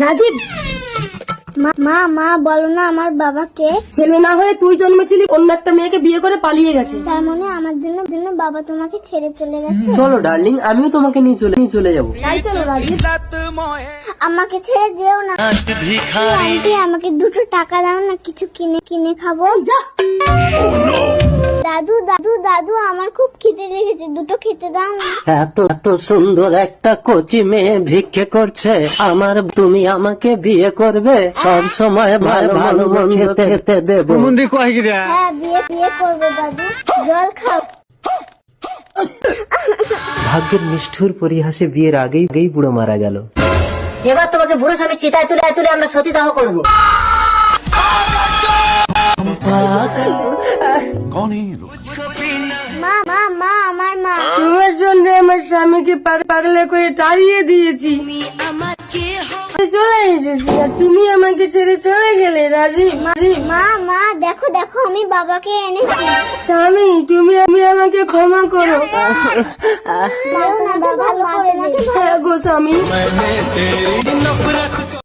রাজীব, মা মা বলো না আমার বাবাকে। ছেলে না হয়ে তুই জন্মেছিলি, অন্য একটা মেয়েকে বিয়ে করে পালিয়ে গেছে। তার মানে আমার জন্য বাবা তোমাকে ছেড়ে চলে গেছে। চলো ডার্লিং, আমিও তোমাকে নিয়ে চলে যাবো। তাই চলো রাজীব। আমাকে ছেড়ে যেও না আন্টি, আমাকে 2টো টাকা দাও না, কিছু কিনে খাবো। যা। দাদু দাদু দাদু, আমার খুব খিদে লেগেছে, 2টো খেতে দাও না। এত এত সুন্দর একটা কচি মেয়ে ভিক্ষে করছে, তুমি আমাকে বিয়ে করবে? সব সময় ভালো ভালো খেতে দেবো। হ্যাঁ, বিয়ে করবো দাদু, জল খাও। ভাগ্যের নিষ্ঠুর পরিহাসে বিয়ের আগেই বুড়ো মারা গেল। এবার তোমাকে বুড়ো স্বামী চিতায় তুলে আমরা সতীদাহ করবো। মা মা মা আমার মা। তোমার জন্য আমার স্বামীকে পাগলা করে তাড়িয়ে দিয়েছি, চলে এসেছি, আর তুমি আমাকে ছেড়ে চলে গেলে রাজীব। মা মা দেখো দেখো, আমি বাবাকে এনেছি। স্বামী, তুমি আমাকে ক্ষমা করো। দাও না বাবা, ভালো করে হ্যাঁ গো স্বামী।